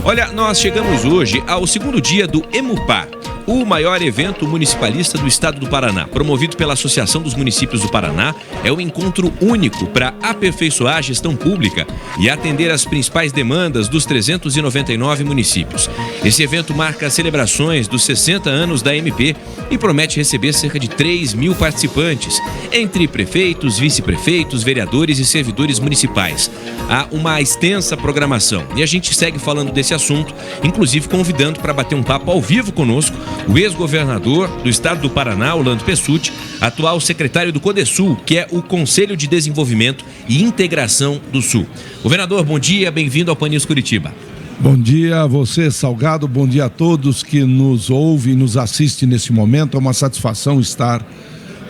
Olha, nós chegamos hoje ao segundo dia do EMUPAR, o maior evento municipalista do estado do Paraná. Promovido pela Associação dos Municípios do Paraná, é um encontro único para aperfeiçoar a gestão pública e atender às principais demandas dos 399 municípios. Esse evento marca as celebrações dos 60 anos da MP e promete receber cerca de 3 mil participantes, entre prefeitos, vice-prefeitos, vereadores e servidores municipais. Há uma extensa programação e a gente segue falando desse assunto, inclusive convidando para bater um papo ao vivo conosco o ex-governador do estado do Paraná, Orlando Pessutti, atual secretário do CODESUL, que é o Conselho de Desenvolvimento e Integração do Sul. Governador, bom dia, bem-vindo ao Pan News Curitiba. Bom dia a você, Salgado, bom dia a todos que nos ouvem e nos assistem nesse momento. É uma satisfação estar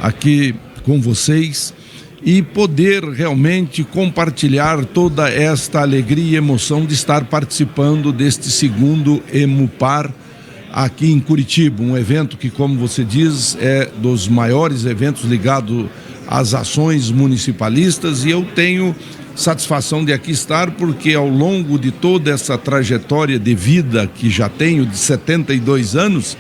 aqui com vocês e poder realmente compartilhar toda esta alegria e emoção de estar participando deste segundo EMUPAR aqui em Curitiba, um evento que, como você diz, é dos maiores eventos ligados às ações municipalistas, e eu tenho satisfação de aqui estar porque ao longo de toda essa trajetória de vida que já tenho, de 72 anos,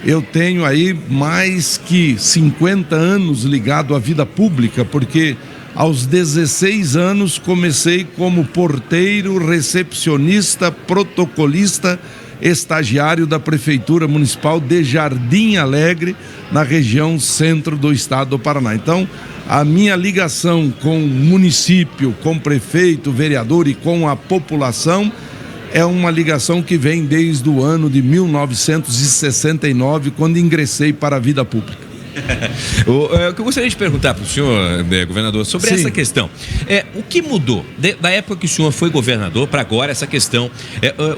eu tenho aí mais que 50 anos ligado à vida pública, porque aos 16 anos comecei como porteiro, recepcionista, protocolista, estagiário da Prefeitura Municipal de Jardim Alegre, na região centro do estado do Paraná. Então, a minha ligação com o município, com o prefeito, vereador e com a população é uma ligação que vem desde o ano de 1969, quando ingressei para a vida pública. O que eu gostaria de perguntar para o senhor, governador, sobre essa questão. O que mudou da época que o senhor foi governador para agora, essa questão?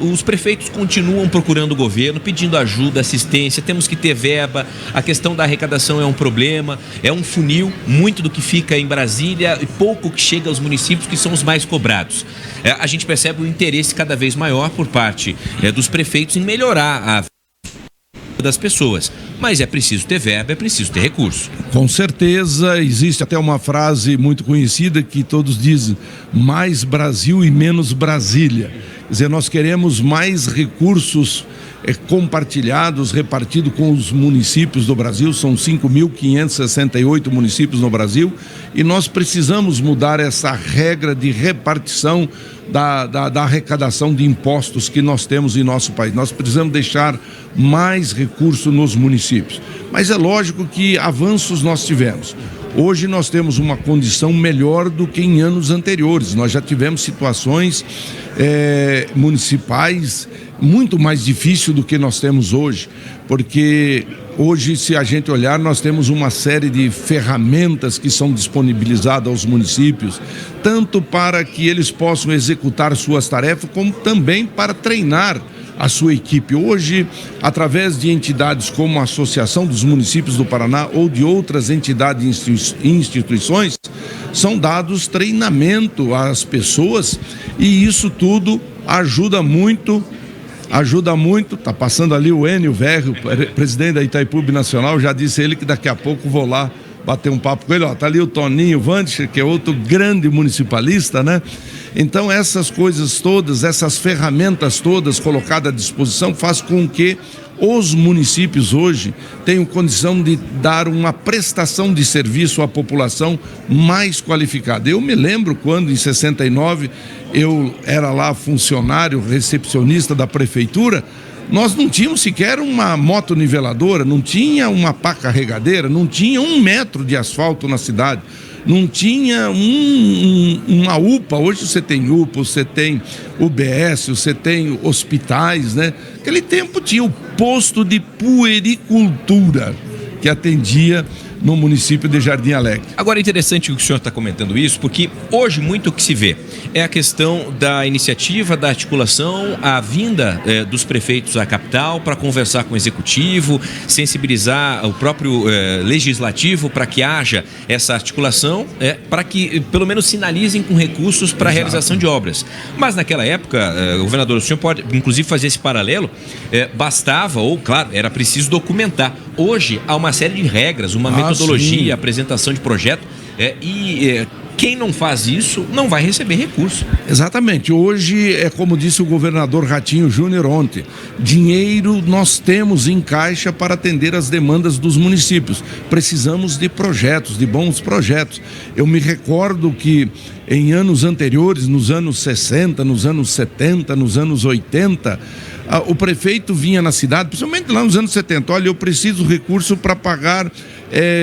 Os prefeitos continuam procurando o governo, pedindo ajuda, assistência, temos que ter verba, a questão da arrecadação é um problema, é um funil, muito do que fica em Brasília e pouco que chega aos municípios, que são os mais cobrados. A gente percebe o interesse cada vez maior por parte dos prefeitos em melhorar a vida das pessoas, mas é preciso ter verba, é preciso ter recurso. Com certeza, existe até uma frase muito conhecida que todos dizem: mais Brasil e menos Brasília. Quer dizer, nós queremos mais recursos compartilhados, repartidos com os municípios do Brasil. São 5.568 municípios no Brasil e nós precisamos mudar essa regra de repartição da arrecadação de impostos que nós temos em nosso país. Nós precisamos deixar mais recursos nos municípios. Mas é lógico que avanços nós tivemos. Hoje nós temos uma condição melhor do que em anos anteriores. Nós já tivemos situações municipais muito mais difíceis do que nós temos hoje, porque hoje, se a gente olhar, nós temos uma série de ferramentas que são disponibilizadas aos municípios, tanto para que eles possam executar suas tarefas, como também para treinar a sua equipe. Hoje, através de entidades como a Associação dos Municípios do Paraná ou de outras entidades e instituições, são dados treinamento às pessoas, e isso tudo ajuda muito. Tá passando ali o Enio Verri, presidente da Itaipu Nacional, já disse ele que daqui a pouco vou lá bater um papo com ele. Tá ali o Toninho Vandicher, que é outro grande municipalista, né? Então essas coisas todas, essas ferramentas todas colocadas à disposição faz com que os municípios hoje tenham condição de dar uma prestação de serviço à população mais qualificada. Eu me lembro quando, em 69, eu era lá funcionário, recepcionista da prefeitura, nós não tínhamos sequer uma motoniveladora, não tinha uma pá carregadeira, não tinha 1 metro de asfalto na cidade, não tinha uma UPA. Hoje você tem UPA, você tem UBS, você tem hospitais, né? Naquele tempo tinha o posto de puericultura que atendia no município de Jardim Alegre. Agora é interessante o que o senhor está comentando isso, porque hoje muito o que se vê é a questão da iniciativa, da articulação, a vinda dos prefeitos à capital para conversar com o executivo, sensibilizar o próprio legislativo para que haja essa articulação, para que pelo menos sinalizem com recursos para a realização de obras. Mas naquela época, governador, o senhor pode inclusive fazer esse paralelo, bastava, ou claro, era preciso documentar. Hoje há uma série de regras, uma metodologia, apresentação de projeto, quem não faz isso não vai receber recurso. Exatamente. Hoje, é como disse o governador Ratinho Júnior ontem, dinheiro nós temos em caixa para atender as demandas dos municípios. Precisamos de projetos, de bons projetos. Eu me recordo que em anos anteriores, nos anos 60, nos anos 70, nos anos 80, o prefeito vinha na cidade, principalmente lá nos anos 70, olha, eu preciso de recurso para pagar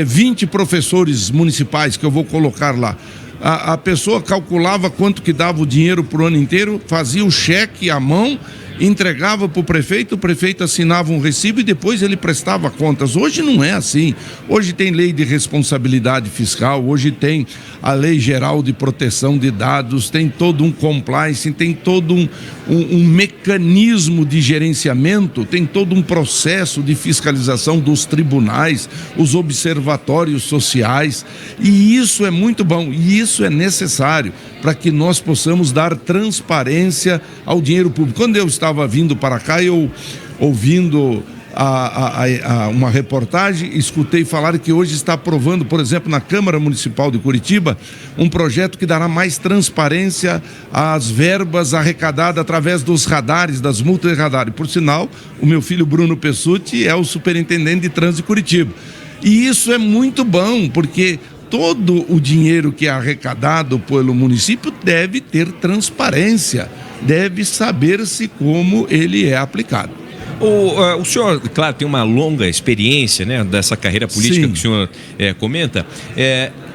20 professores municipais que eu vou colocar lá. A pessoa calculava quanto que dava o dinheiro por ano inteiro, fazia o cheque à mão, entregava para o prefeito assinava um recibo e depois ele prestava contas. Hoje não é assim. Hoje tem lei de responsabilidade fiscal, hoje tem a lei geral de proteção de dados, tem todo um compliance, tem todo um mecanismo de gerenciamento, tem todo um processo de fiscalização dos tribunais, os observatórios sociais, e isso é muito bom, e isso é necessário para que nós possamos dar transparência ao dinheiro público. Quando eu estava vindo para cá, eu ouvindo uma reportagem, escutei falar que hoje está aprovando, por exemplo, na Câmara Municipal de Curitiba, um projeto que dará mais transparência às verbas arrecadadas através dos radares, das multas de radar. E, por sinal, o meu filho Bruno Pessutti é o superintendente de trânsito de Curitiba. E isso é muito bom, porque todo o dinheiro que é arrecadado pelo município deve ter transparência, deve saber-se como ele é aplicado. O senhor, claro, tem uma longa experiência, né, dessa carreira política. Sim. Que o senhor comenta.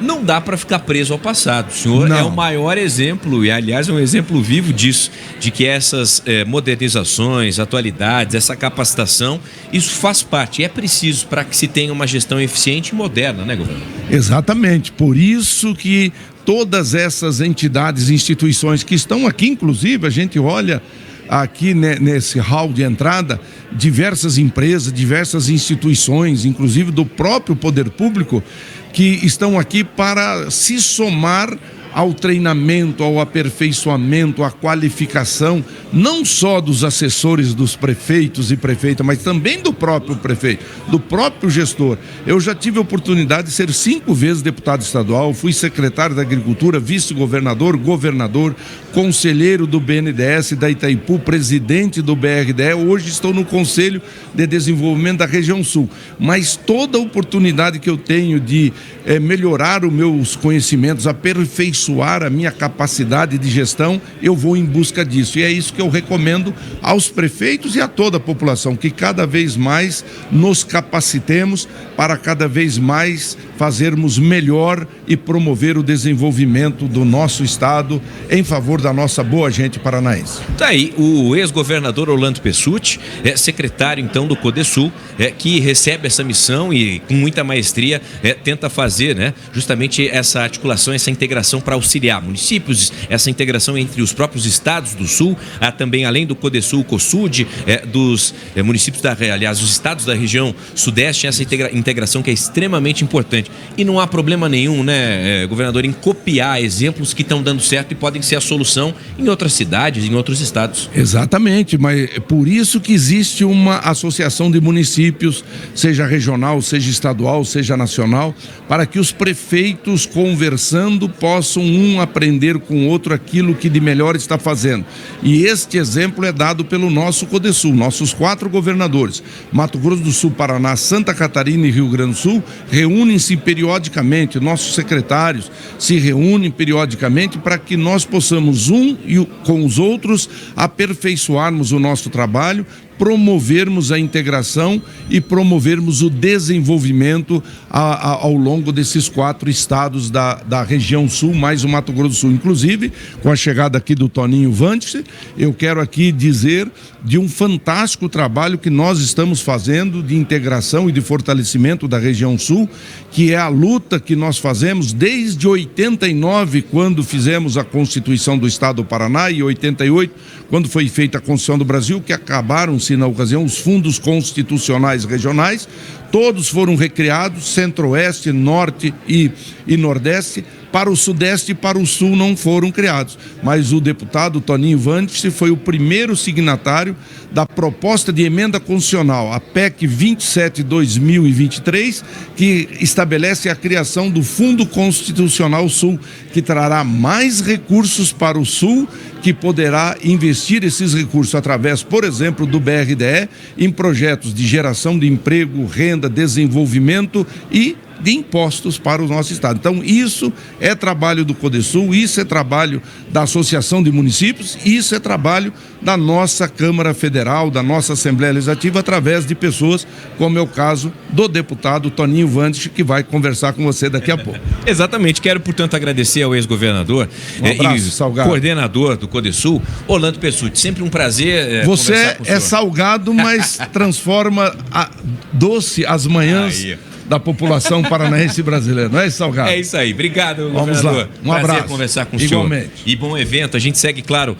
Não dá para ficar preso ao passado. O senhor é o maior exemplo, e aliás é um exemplo vivo disso, de que essas modernizações, atualidades, essa capacitação, isso faz parte, é preciso para que se tenha uma gestão eficiente e moderna, né, governador? Exatamente, por isso que todas essas entidades, instituições que estão aqui, inclusive, a gente olha aqui nesse hall de entrada, diversas empresas, diversas instituições, inclusive do próprio poder público, que estão aqui para se somar ao treinamento, ao aperfeiçoamento, à qualificação, não só dos assessores dos prefeitos e prefeitas, mas também do próprio prefeito, do próprio gestor. Eu já tive a oportunidade de ser 5 vezes deputado estadual, fui secretário da Agricultura, vice-governador, governador, conselheiro do BNDES da Itaipu, presidente do BRDE, hoje estou no Conselho de Desenvolvimento da Região Sul. Mas toda a oportunidade que eu tenho de melhorar os meus conhecimentos, aperfeiçoar a minha capacidade de gestão, eu vou em busca disso. E é isso que eu recomendo aos prefeitos e a toda a população, que cada vez mais nos capacitemos para cada vez mais fazermos melhor e promover o desenvolvimento do nosso estado em favor da nossa boa gente paranaense. Tá aí o ex-governador Orlando Pessutti, secretário então do CODESUL, que recebe essa missão e com muita maestria tenta fazer, né, justamente essa articulação, essa integração para auxiliar municípios, essa integração entre os próprios estados do Sul, também além do CODESUL, o COSUD, dos municípios, aliás, os estados da região Sudeste, essa integração que é extremamente importante. E não há problema nenhum, né, governador, em copiar exemplos que estão dando certo e podem ser a solução em outras cidades, em outros estados. Exatamente, mas é por isso que existe uma associação de municípios, seja regional, seja estadual, seja nacional, para que os prefeitos, conversando, possam aprender com o outro aquilo que de melhor está fazendo. E este exemplo é dado pelo nosso CODESUL, nossos 4 governadores, Mato Grosso do Sul, Paraná, Santa Catarina e Rio Grande do Sul, reúnem-se periodicamente, nossos secretários se reúnem periodicamente para que nós possamos com os outros aperfeiçoarmos o nosso trabalho, promovermos a integração e promovermos o desenvolvimento ao longo desses 4 estados da região sul, mais o Mato Grosso do Sul. Inclusive, com a chegada aqui do Toninho Vante, eu quero aqui dizer de um fantástico trabalho que nós estamos fazendo de integração e de fortalecimento da região sul, que é a luta que nós fazemos desde 89, quando fizemos a Constituição do Estado do Paraná, e 88, quando foi feita a Constituição do Brasil, que acabaram-se na ocasião os fundos constitucionais regionais, todos foram recriados, Centro-Oeste, Norte e Nordeste, para o Sudeste e para o Sul não foram criados. Mas o deputado Toninho Vantes foi o primeiro signatário da proposta de emenda constitucional, a PEC 27/2023, que estabelece a criação do Fundo Constitucional Sul, que trará mais recursos para o Sul, que poderá investir esses recursos através, por exemplo, do BRDE, em projetos de geração de emprego, renda, desenvolvimento e de impostos para o nosso estado. Então, isso é trabalho do CODESUL, isso é trabalho da Associação de Municípios, isso é trabalho da nossa Câmara Federal, da nossa Assembleia Legislativa, através de pessoas, como é o caso do deputado Toninho Vantes, que vai conversar com você daqui a pouco. Exatamente. Quero, portanto, agradecer ao ex-governador abraço, Salgado, coordenador do CODESUL, Orlando Pessutti. Sempre um prazer você conversar com o senhor. É salgado, mas transforma doce as manhãs da população paranaense brasileira, não é isso, Salgado? É isso aí. Obrigado, Vamos governador. lá. Um abraço. Prazer conversar com o senhor. Igualmente. E bom evento. A gente segue, claro,